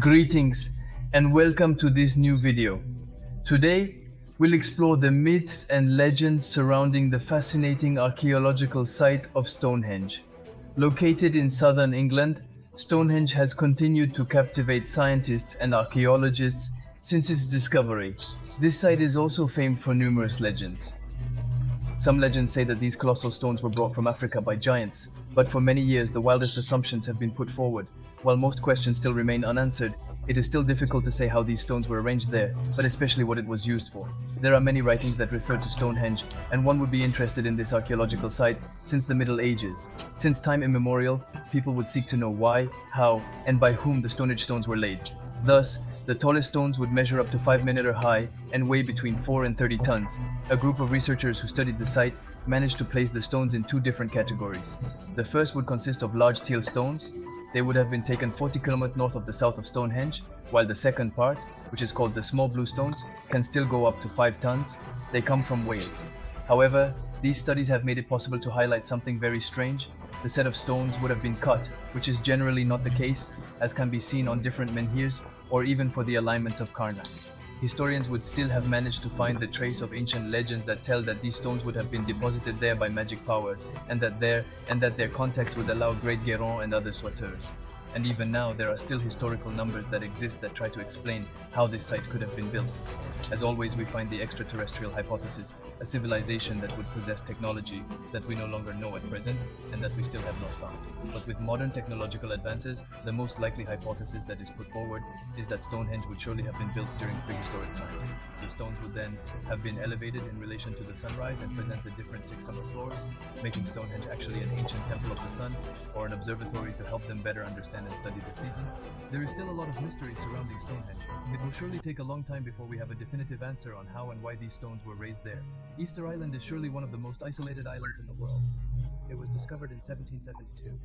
Greetings and welcome to this new video. Today, we'll explore the myths and legends surrounding the fascinating archaeological site of Stonehenge. Located in southern England, Stonehenge has continued to captivate scientists and archaeologists since its discovery. This site is also famed for numerous legends. Some legends say that these colossal stones were brought from Africa by giants, but for many years the wildest assumptions have been put forward. While most questions still remain unanswered, it is still difficult to say how these stones were arranged there, but especially what it was used for. There are many writings that refer to Stonehenge, and one would be interested in this archaeological site since the Middle Ages. Since time immemorial, people would seek to know why, how, and by whom the Stonehenge stones were laid. Thus, the tallest stones would measure up to 5 meters high and weigh between 4 and 30 tons. A group of researchers who studied the site managed to place the stones in two different categories. The first would consist of large teal stones. They would have been taken 40 kilometers north of the south of Stonehenge, while the second part, which is called the small blue stones, can still go up to 5 tons. They come from Wales. However, these studies have made it possible to highlight something very strange. The set of stones would have been cut, which is generally not the case, as can be seen on different menhirs or even for the alignments of Carnac. Historians would still have managed to find the trace of ancient legends that tell that these stones would have been deposited there by magic powers, and that their context would allow great Guérons and other Soiteurs. And even now, there are still historical numbers that exist that try to explain how this site could have been built. As always, we find the extraterrestrial hypothesis, a civilization that would possess technology that we no longer know at present and that we still have not found. But with modern technological advances, the most likely hypothesis that is put forward is that Stonehenge would surely have been built during prehistoric times. The stones would then have been elevated in relation to the sunrise and present the different 6 summer floors, making Stonehenge actually an ancient temple of the sun or an observatory to help them better understand and study the seasons. There is still a lot of mystery surrounding Stonehenge. It will surely take a long time before we have a definitive answer on how and why these stones were raised there. Easter Island is surely one of the most isolated islands in the world. It was discovered in 1772.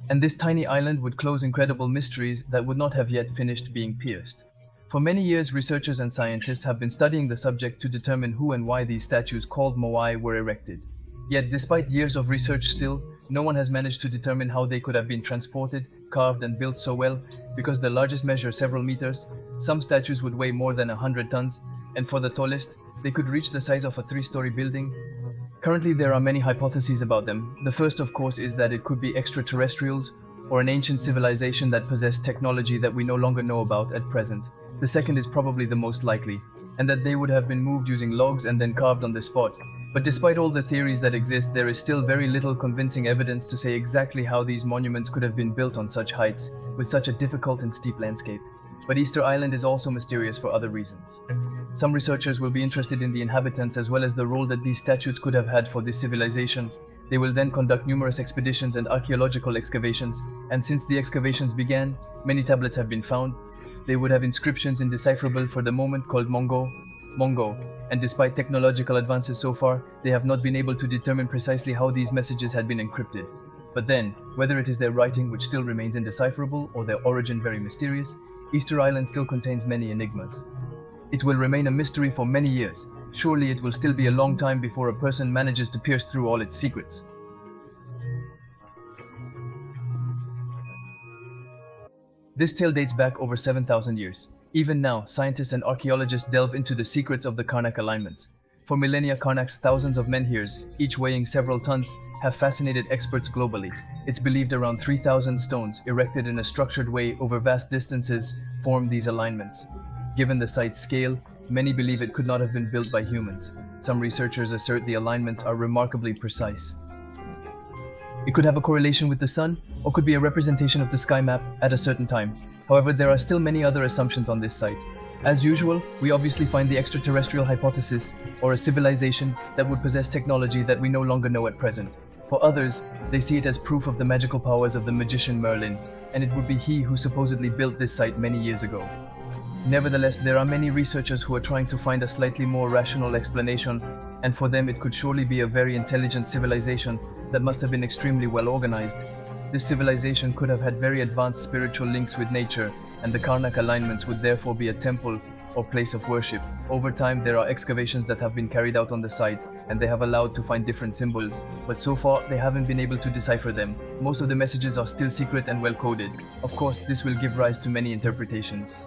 And this tiny island would close incredible mysteries that would not have yet finished being pierced. For many years, researchers and scientists have been studying the subject to determine who and why these statues called moai were erected. Yet, despite years of research still, no one has managed to determine how they could have been transported, carved and built so well, because the largest measure several meters, some statues would weigh more than 100 tons, and for the tallest, they could reach the size of a 3-story building. Currently, there are many hypotheses about them. The first, of course, is that it could be extraterrestrials or an ancient civilization that possessed technology that we no longer know about at present. The second is probably the most likely, and that they would have been moved using logs and then carved on the spot. But despite all the theories that exist, there is still very little convincing evidence to say exactly how these monuments could have been built on such heights, with such a difficult and steep landscape. But Easter Island is also mysterious for other reasons. Some researchers will be interested in the inhabitants as well as the role that these statues could have had for this civilization. They will then conduct numerous expeditions and archaeological excavations, and since the excavations began, many tablets have been found. They would have inscriptions indecipherable for the moment called Mongo, and despite technological advances so far, they have not been able to determine precisely how these messages had been encrypted. But then, whether it is their writing which still remains indecipherable or their origin very mysterious, Easter Island still contains many enigmas. It will remain a mystery for many years. Surely it will still be a long time before a person manages to pierce through all its secrets. This tale dates back over 7,000 years. Even now, scientists and archaeologists delve into the secrets of the Carnac alignments. For millennia, Carnac's thousands of menhirs, each weighing several tons, have fascinated experts globally. It's believed around 3,000 stones, erected in a structured way over vast distances, form these alignments. Given the site's scale, many believe it could not have been built by humans. Some researchers assert the alignments are remarkably precise. It could have a correlation with the sun, or could be a representation of the sky map at a certain time. However, there are still many other assumptions on this site. As usual, we obviously find the extraterrestrial hypothesis, or a civilization that would possess technology that we no longer know at present. For others, they see it as proof of the magical powers of the magician Merlin, and it would be he who supposedly built this site many years ago. Nevertheless, there are many researchers who are trying to find a slightly more rational explanation, and for them it could surely be a very intelligent civilization that must have been extremely well organized. This civilization could have had very advanced spiritual links with nature, and the Carnac alignments would therefore be a temple or place of worship. Over time, there are excavations that have been carried out on the site, and they have allowed to find different symbols, but so far they haven't been able to decipher them. Most of the messages are still secret and well coded. Of course, this will give rise to many interpretations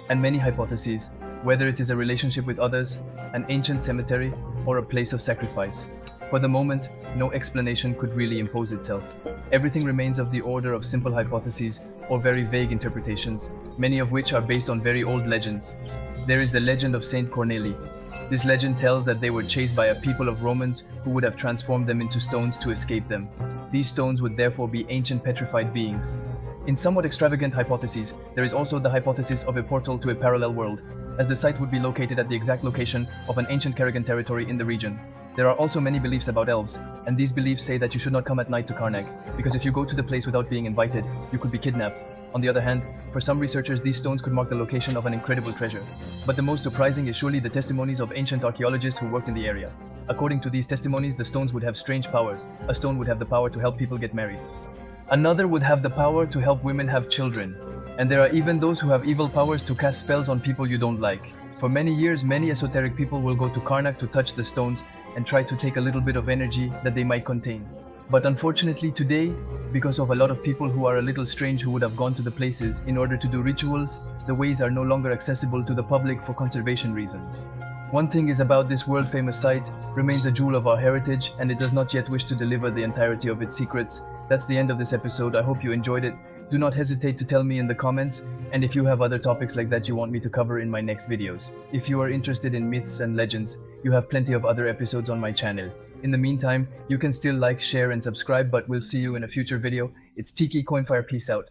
and many hypotheses, whether it is a relationship with others, an ancient cemetery, or a place of sacrifice. For the moment, no explanation could really impose itself. Everything remains of the order of simple hypotheses or very vague interpretations, many of which are based on very old legends. There is the legend of Saint Corneli. This legend tells that they were chased by a people of Romans who would have transformed them into stones to escape them. These stones would therefore be ancient petrified beings. In somewhat extravagant hypotheses, there is also the hypothesis of a portal to a parallel world, as the site would be located at the exact location of an ancient Karagan territory in the region. There are also many beliefs about elves, and these beliefs say that you should not come at night to Carnac, because if you go to the place without being invited, you could be kidnapped. On the other hand, for some researchers, these stones could mark the location of an incredible treasure. But the most surprising is surely the testimonies of ancient archaeologists who worked in the area. According to these testimonies, the stones would have strange powers. A stone would have the power to help people get married. Another would have the power to help women have children. And there are even those who have evil powers to cast spells on people you don't like. For many years, many esoteric people will go to Carnac to touch the stones and try to take a little bit of energy that they might contain. But unfortunately today, because of a lot of people who are a little strange who would have gone to the places in order to do rituals, the ways are no longer accessible to the public for conservation reasons. One thing is about this world-famous site, remains a jewel of our heritage, and it does not yet wish to deliver the entirety of its secrets. That's the end of this episode. I hope you enjoyed it. Do not hesitate to tell me in the comments, and if you have other topics like that you want me to cover in my next videos. If you are interested in myths and legends, you have plenty of other episodes on my channel. In the meantime, you can still like, share, and subscribe, but we'll see you in a future video. It's Tiki Coinfire, peace out.